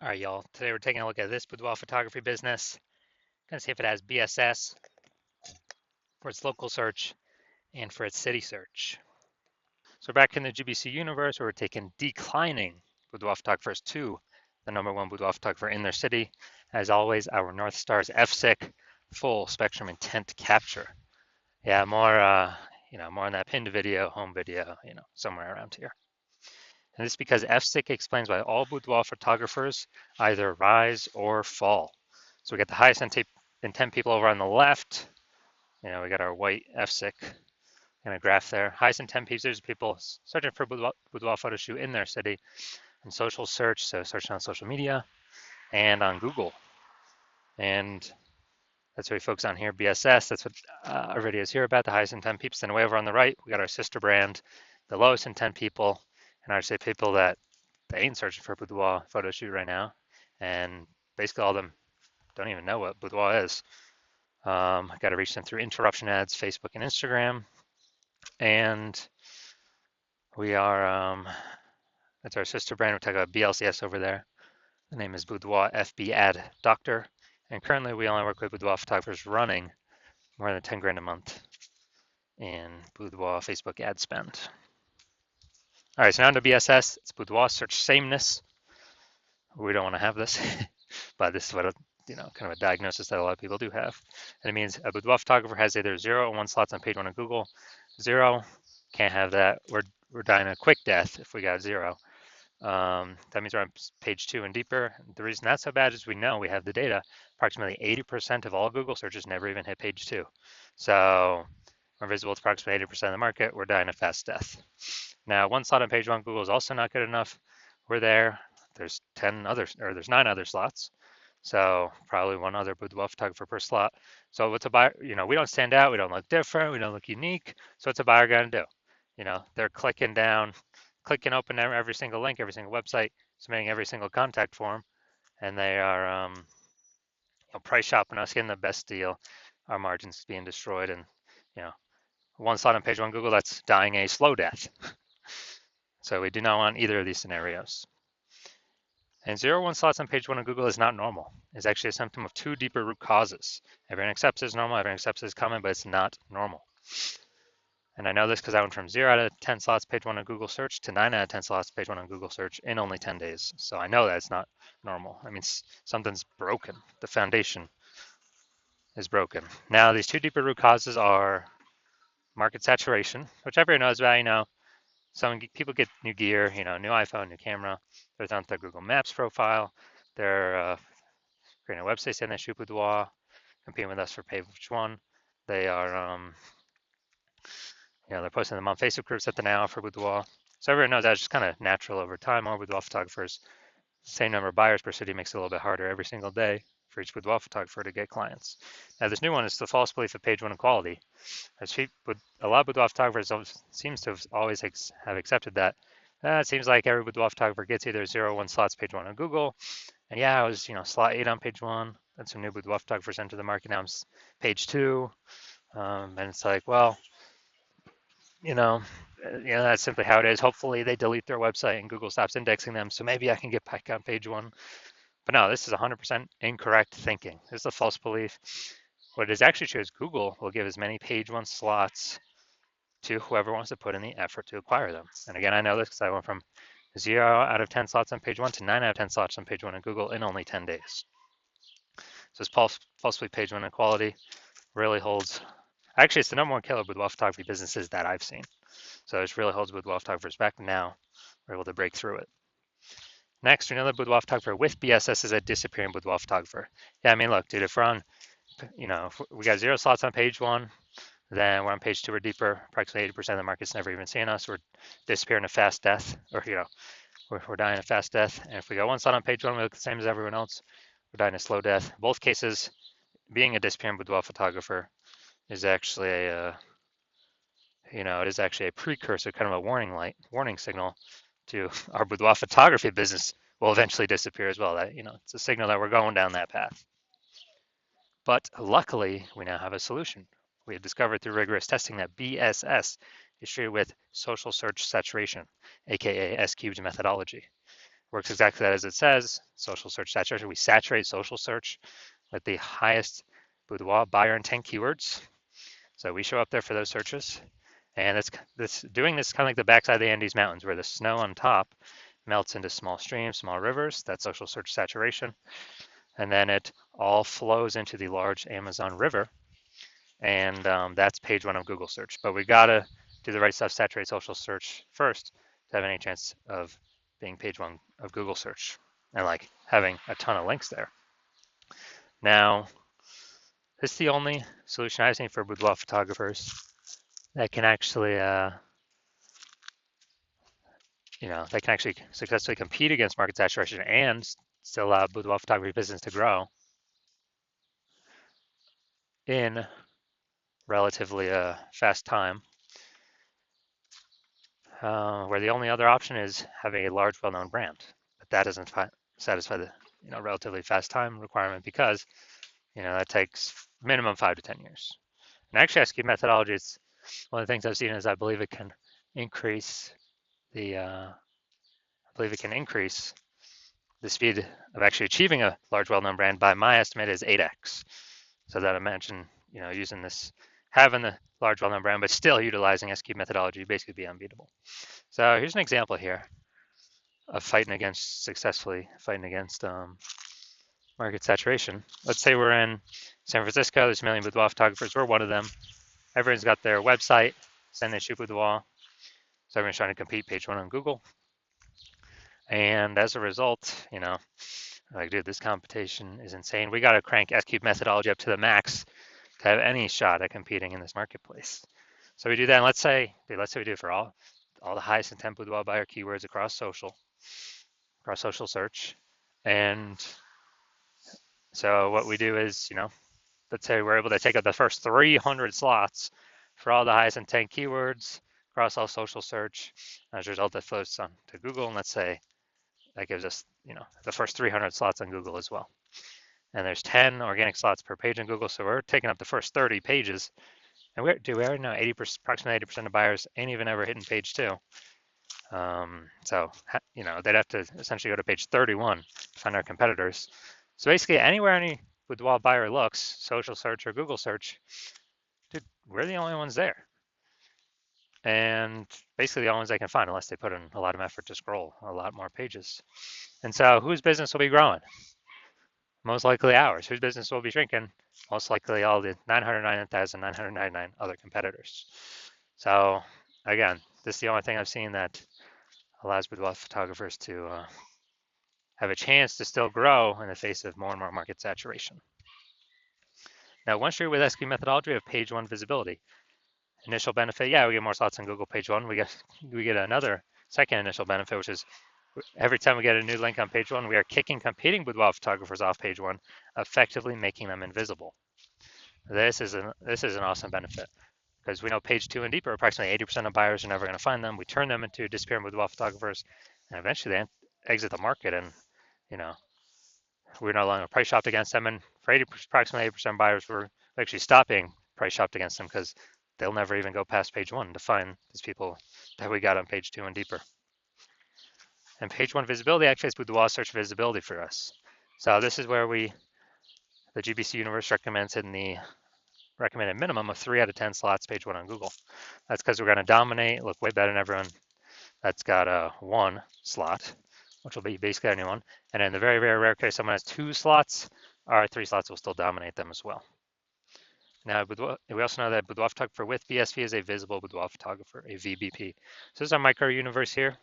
All right, y'all. Today we're taking a look at this boudoir photography business. Gonna see if it has BSS for its local search and for its city search. So back in the GBC universe, we're taking declining boudoir photographers to the #1 boudoir photographer in their city. As always, our North Star is FSIC, full spectrum intent capture. Yeah, more on that pinned video, home video, somewhere around here. And this is because FSIC explains why all boudoir photographers either rise or fall. So we got the highest intent people over on the left. We got our white FSIC in a graph there. Highest intent people searching for boudoir photo shoot in their city and social search, so searching on social media and on Google. And that's what we focus on here, BSS. That's what our video is here about, the highest intent people. Then way over on the right, we got our sister brand, the lowest intent people, and I would say people that they ain't searching for a boudoir photo shoot right now. And basically all of them don't even know what boudoir is. I got to reach them through interruption ads, Facebook and Instagram. And we are, that's our sister brand. We talk about BLCS over there. The name is Boudoir FB Ad Doctor. And currently we only work with boudoir photographers running more than 10 grand a month in boudoir Facebook ad spend. All right, so now to BSS. It's boudoir search sameness. We don't want to have this, but this is what kind of a diagnosis that a lot of people do have. And it means a boudoir photographer has either 0 or 1 slots on page 1 of Google. 0, can't have that. We're dying a quick death if we got 0. That means we're on page 2 and deeper. The reason that's so bad is we know we have the data. Approximately 80% of all Google searches never even hit page 2. So we're visible to approximately 80% of the market. We're dying a fast death. Now, 1 slot on page 1 Google is also not good enough. We're there. There's 9 other slots. So probably 1 other boudoir photographer per slot. So what's a buyer? We don't stand out. We don't look different. We don't look unique. So what's a buyer going to do? They're clicking open every single link, every single website, submitting every single contact form, and they are price shopping us, getting the best deal. Our margins being destroyed, and 1 slot on page 1 Google, that's dying a slow death. So we do not want either of these scenarios. And 0 1 slots on page 1 of Google is not normal. It's actually a symptom of 2 deeper root causes. Everyone accepts it's normal, everyone accepts it's common, but it's not normal. And I know this because I went from 0 out of 10 slots page 1 on Google search to 9 out of 10 slots page 1 on Google search in only 10 days. So I know that it's not normal. I mean, something's broken. The foundation is broken. Now, these 2 deeper root causes are market saturation, which everyone knows about. Some people get new gear, new iPhone, new camera. They're on their Google Maps profile. They're creating a website saying they shoot boudoir, competing with us for page 1. They are, they're posting them on Facebook groups that they now offer boudoir. So everyone knows that's just kind of natural over time. More boudoir photographers, same number of buyers per city makes it a little bit harder every single day for each boudoir photographer to get clients. Now this new one is the false belief of page 1 equality. A lot of boudoir photographers seems to have always have accepted that. It seems like every boudoir photographer gets either 0 or 1 slots page 1 on Google. And yeah, I was slot 8 on page 1. That's some new boudoir photographers enter the market. Now I'm page 2. And it's like, well, that's simply how it is. Hopefully they delete their website and Google stops indexing them, so maybe I can get back on page 1. But no, this is 100% incorrect thinking. This is a false belief. What it is actually true is Google will give as many page 1 slots to whoever wants to put in the effort to acquire them. And again, I know this because I went from 0 out of 10 slots on page 1 to 9 out of 10 slots on page 1 in Google in only 10 days. So this false belief page 1 equality really holds. Actually, it's the #1 killer with boudoir photography businesses that I've seen. So this really holds boudoir photographers back. Now we're able to break through it. Next, we know that boudoir photographer with BSS is a disappearing boudoir photographer. Yeah, I mean, look, dude, if we're on, if we got 0 slots on page 1, then we're on page 2 or deeper. Approximately 80% of the market's never even seen us. We're disappearing a fast death, or we're dying a fast death. And if we got 1 slot on page 1, we look the same as everyone else. We're dying a slow death. In both cases, being a disappearing boudoir photographer is actually it is actually a precursor, kind of a warning signal to our boudoir photography business will eventually disappear as well. That it's a signal that we're going down that path. But luckily, we now have a solution. We have discovered through rigorous testing that BSS is treated with social search saturation, aka S-cubed methodology. Works exactly as it says. Social search saturation. We saturate social search with the highest boudoir buyer intent keywords. So we show up there for those searches. And doing this kind of like the backside of the Andes Mountains, where the snow on top melts into small streams, small rivers. That's social search saturation. And then it all flows into the large Amazon River. And that's page one of Google search. But we gotta do the right stuff, saturate social search first to have any chance of being page one of Google search and like having a ton of links there. Now, this is the only solution I've seen for boudoir photographers that can actually, they can actually successfully compete against market saturation and still allow boudoir photography business to grow in relatively fast time. Where the only other option is having a large, well-known brand, but that doesn't satisfy the relatively fast time requirement because that takes minimum 5 to 10 years. And actually, SQ methodology is one of the things I've seen is I believe it can increase the speed of actually achieving a large, well-known brand by my estimate is 8x. So that imagine using this, having the large, well-known brand, but still utilizing SQ methodology, basically be unbeatable. So here's an example here of successfully fighting against market saturation. Let's say we're in San Francisco, there's a million boudoir photographers, we're one of them. Everyone's got their website, saying they shoot boudoir. So everyone's trying to compete page one on Google. And as a result, like, dude, this competition is insane. We got to crank SQ methodology up to the max to have any shot at competing in this marketplace. So we do that, and let's say we do it for all the highest intent boudoir buyer keywords across social search. And so what we do is, let's say we're able to take up the first 300 slots for all the highest intent keywords across all social search. As a result, that flows on to Google, and let's say that gives us, the first 300 slots on Google as well. And there's 10 organic slots per page on Google, so we're taking up the first 30 pages. And we already know approximately 80% of buyers ain't even ever hitting page 2. So, they'd have to essentially go to page 31 to find our competitors. So basically, anywhere any boudoir buyer looks, social search or Google search, dude, we're the only ones there. And basically the only ones they can find, unless they put in a lot of effort to scroll a lot more pages. And so whose business will be growing? Most likely ours. Whose business will be shrinking? Most likely all the 999,999 other competitors. So again, this is the only thing I've seen that allows boudoir photographers to have a chance to still grow in the face of more and more market saturation. Now, once you're with SQ methodology, we have page one visibility. Initial benefit, we get more slots on Google page one. We get another second initial benefit, which is every time we get a new link on page one, we are kicking competing boudoir photographers off page one, effectively making them invisible. This is an awesome benefit because we know page 2 and deeper, approximately 80% of buyers are never going to find them. We turn them into disappearing boudoir photographers, and eventually they exit the market, and we're no longer price shopped against them. And for approximately 80% of buyers, we're actually stopping price shopped against them because they'll never even go past page 1 to find these people that we got on page 2 and deeper. And page 1 visibility actually is boudoir search visibility for us. So this is where the GBC universe recommends in the recommended minimum of 3 out of 10 slots page 1 on Google. That's because we're going to dominate, look way better than everyone that's got a 1 slot, which will be basically anyone. And in the very, very rare case someone has 2 slots, our 3 slots will still dominate them as well. Now, we also know that boudoir photographer with BSV is a visible boudoir photographer, a VBP. So this is our micro universe here.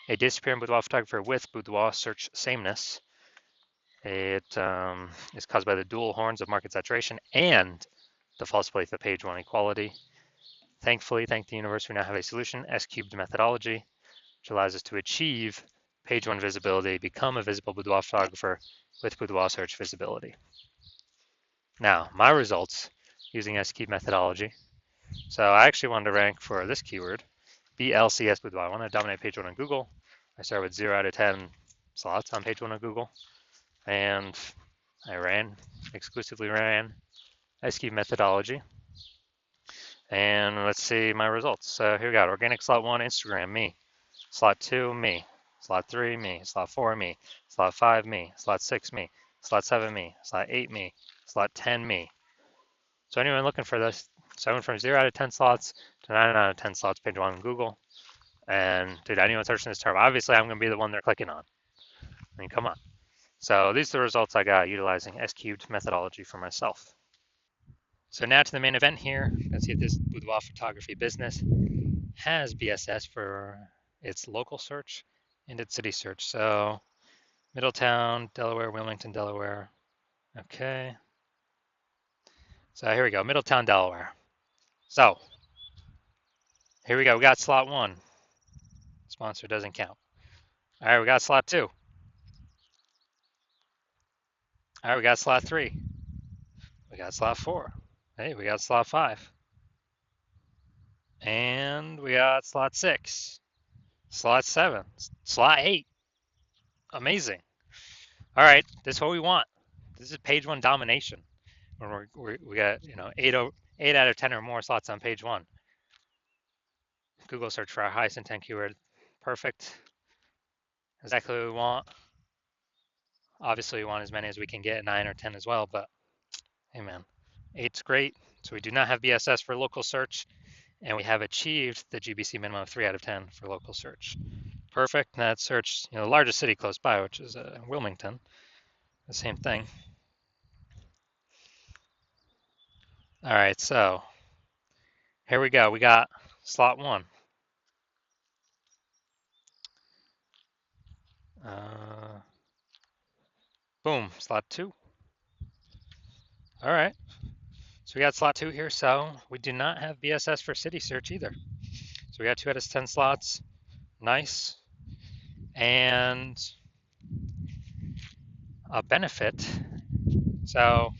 A disappearing boudoir photographer with boudoir search sameness. It is caused by the dual horns of market saturation and the false belief of page 1 equality. Thankfully, thank the universe, we now have a solution, S-cubed methodology, which allows us to achieve page 1 visibility, become a visible boudoir photographer with boudoir search visibility. Now, my results using S-cubed methodology. So I actually wanted to rank for this keyword, BLCS boudoir. I want to dominate page 1 on Google. I start with 0 out of 10 slots on page 1 on Google. And I exclusively ran S-cubed methodology. And let's see my results. So here we got organic slot 1, Instagram, me. Slot 2, me. Slot 3, me. Slot 4, me. Slot 5, me. Slot 6, me. Slot 7, me. Slot 8, me. Slot 10, me. So anyone looking for this, so I went from 0 out of 10 slots to 9 out of 10 slots page 1 on Google. And dude, anyone searching this term, obviously I'm going to be the one they're clicking on. I mean, come on. So these are the results I got utilizing S-cubed methodology for myself. So now to the main event here. Let's see if this boudoir photography business has BSS for its local search and its city search. So Middletown, Delaware, Wilmington, Delaware. Okay. So here we go, Middletown, Delaware. So here we go, we got slot 1. Sponsor doesn't count. All right, we got slot 2. All right, we got slot 3. We got slot 4. Hey, we got slot 5. And we got slot 6. Slot 7. Slot 8. Amazing. All right, this is what we want. This is page 1 domination. When we got 8 out of 10 or more slots on page 1. Google search for our highest intent keyword. Perfect. Exactly what we want. Obviously, we want as many as we can get, 9 or 10 as well, but hey man, 8's great. So we do not have BSS for local search, and we have achieved the GBC minimum of 3 out of 10 for local search. Perfect. And that search, the largest city close by, which is Wilmington, the same thing. All right, so here we go. We got slot 1. Boom, slot 2. All right. So we got slot 2 here. So we do not have BSS for city search either. So we got 2 out of 10 slots. Nice. And a benefit. So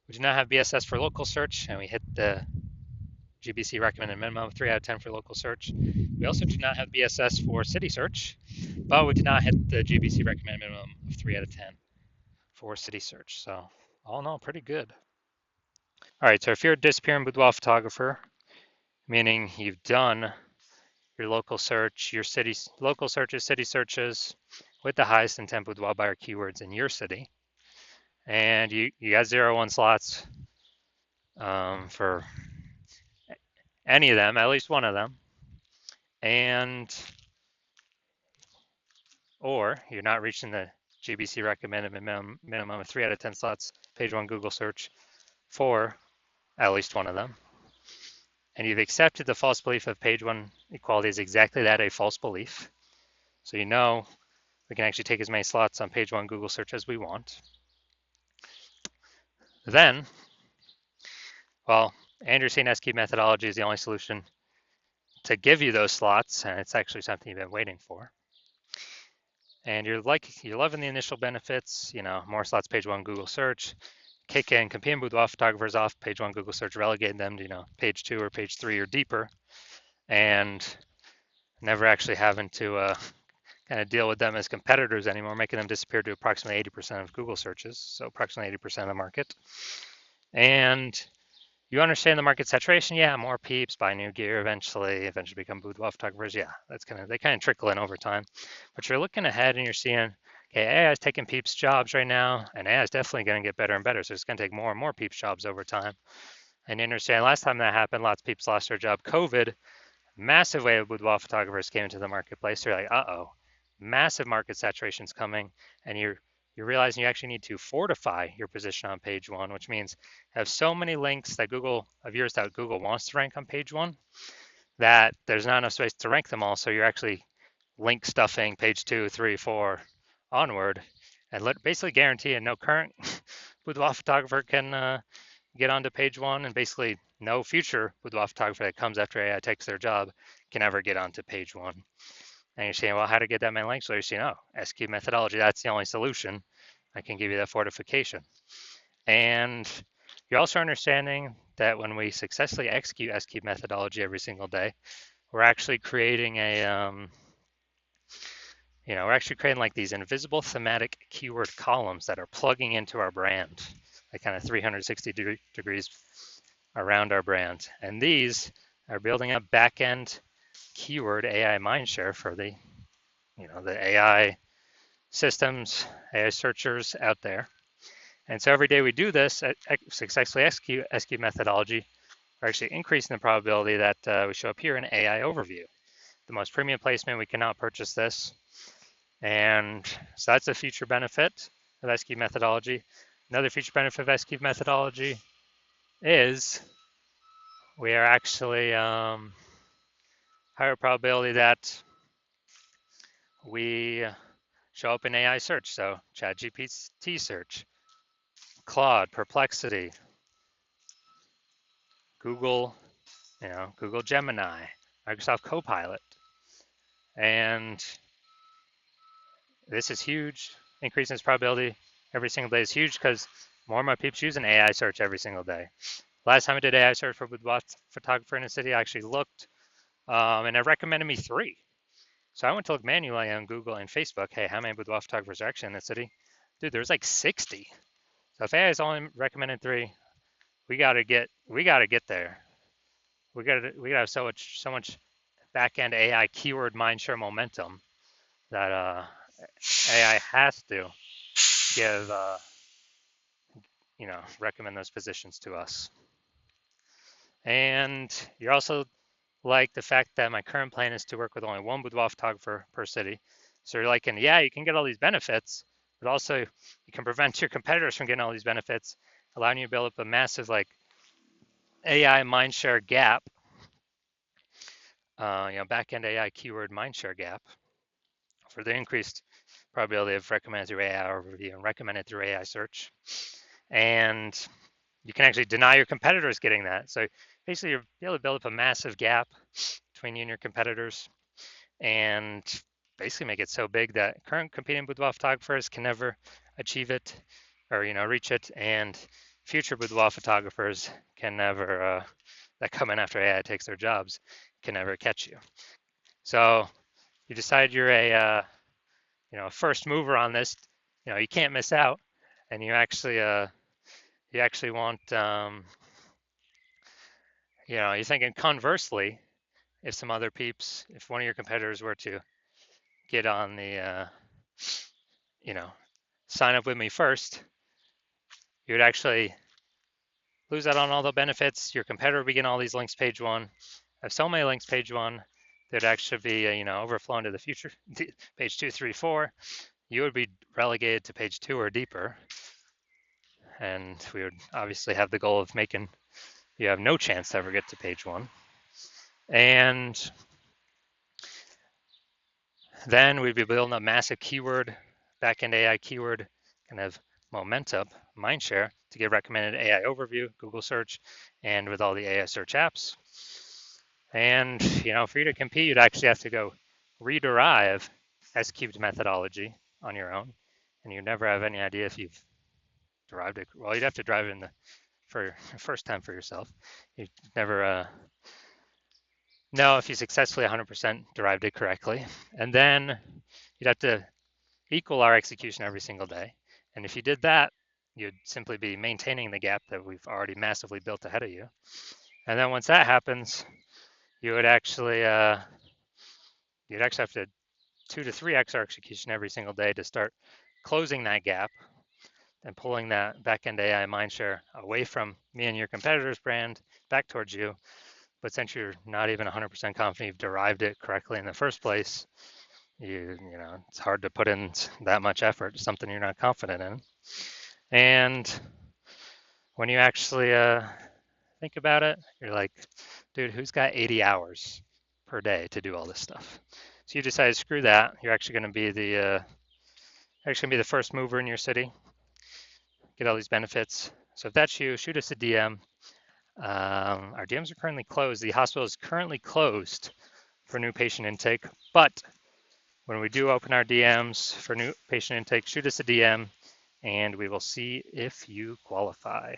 we do not have BSS for local search, and we hit the GBC recommended minimum of 3 out of 10 for local search. We also do not have BSS for city search, but we did not hit the GBC recommended minimum of 3 out of 10 for city search. So all in all, pretty good. All right, so if you're a disappearing boudoir photographer, meaning you've done your local search, your city local searches, city searches with the highest intent boudoir buyer keywords in your city, and you got 0-1 slots for any of them, at least one of them, or you're not reaching the GBC recommended minimum of 3 out of 10 slots, page 1 Google search for at least one of them, and you've accepted the false belief of page 1 equality is exactly that, a false belief. So we can actually take as many slots on page 1 Google search as we want. Then, well, Andrew's saying S-cube methodology is the only solution to give you those slots, and it's actually something you've been waiting for. And you're loving the initial benefits, more slots page 1 Google search, kick in competing boudoir photographers off page 1 Google search, relegate them to page 2 or page 3 or deeper, and never actually having to kind of deal with them as competitors anymore, making them disappear to approximately 80% of Google searches, so approximately 80% of the market. And you understand the market saturation, yeah, more peeps buy new gear eventually become boudoir photographers, yeah, they kind of trickle in over time. But you're looking ahead and you're seeing, okay, AI is taking peeps jobs right now, and AI is definitely going to get better and better, so it's going to take more and more peeps jobs over time. And you understand last time that happened, lots of peeps lost their job. COVID, massive wave of boudoir photographers came into the marketplace. They're like, uh-oh, massive market saturation's coming, and you're realizing you actually need to fortify your position on page 1, which means have so many links that Google wants to rank on page 1 that there's not enough space to rank them all. So you're actually link stuffing page 2, 3, 4 onward, and basically guarantee no current boudoir photographer can get onto page 1, and basically no future boudoir photographer that comes after AI takes their job can ever get onto page 1. And you're saying, well, how to get that many links? Well, you're saying, oh, S-cube methodology, that's the only solution. I can give you that fortification. And you're also understanding that when we successfully execute S-cube methodology every single day, we're actually creating like these invisible thematic keyword columns that are plugging into our brand, like kind of 360 degrees around our brand. And these are building up back-end keyword AI mindshare for the AI systems, AI searchers out there. And so every day we do this, successfully execute methodology, we're actually increasing the probability that we show up here in AI overview. The most premium placement, we cannot purchase this. And so that's a future benefit of SQ methodology. Another future benefit of SQ methodology is we are actually higher probability that we show up in AI search. So ChatGPT search, Claude, Perplexity, Google, Google Gemini, Microsoft Copilot. And this is huge. Increasing its probability every single day is huge because more and more people using AI search every single day. Last time I did AI search for Boudoir photographer in a city, I actually looked and it recommended me 3. So I went to look manually on Google and Facebook. Hey, how many boudoir photographers are actually in the city? Dude, there's like 60. So if AI is only recommended 3, we gotta get there. We gotta have so much back end AI keyword mindshare momentum that AI has to give recommend those positions to us. And you're also like the fact that my current plan is to work with only 1 boudoir photographer per city. So you're like, and yeah, you can get all these benefits, but also you can prevent your competitors from getting all these benefits, allowing you to build up a massive AI mindshare gap, back-end AI keyword mindshare gap for the increased probability of recommended through AI overview and recommended through AI search. And you can actually deny your competitors getting that. So basically, you're able to build up a massive gap between you and your competitors and basically make it so big that current competing boudoir photographers can never achieve it or reach it, and future boudoir photographers can never that come in after AI takes their jobs can never catch you. So you decide you're a first mover on this, you can't miss out, and you actually want you're thinking conversely, if some other peeps, if one of your competitors were to get on the sign up with me first, you would actually lose out on all the benefits. Your competitor would begin all these links page 1. Have so many links page 1, there'd actually be overflown to the future page 2, 3, 4. You would be relegated to page 2 or deeper, and we would obviously have the goal of making you have no chance to ever get to page 1. And then we'd be building a massive keyword, back-end AI keyword, kind of momentum, mindshare, to get recommended AI overview, Google search, and with all the AI search apps. And for you to compete, you'd actually have to go rederive S-cubed methodology on your own, and you'd never have any idea if you've derived it. Well, you'd have to drive it for the first time for yourself. You'd never know if you successfully 100% derived it correctly. And then you'd have to equal our execution every single day. And if you did that, you'd simply be maintaining the gap that we've already massively built ahead of you. And then once that happens, you would actually have to 2 to 3x our execution every single day to start closing that gap and pulling that back-end AI mindshare away from me and your competitor's brand back towards you. But since you're not even 100% confident you've derived it correctly in the first place, it's hard to put in that much effort to something you're not confident in. And when you actually think about it, you're like, dude, who's got 80 hours per day to do all this stuff? So you decide, screw that. You're actually going to be the first mover in your city, get all these benefits. So if that's you, shoot us a DM. Our DMs are currently closed. The hospital is currently closed for new patient intake, but when we do open our DMs for new patient intake, shoot us a DM and we will see if you qualify.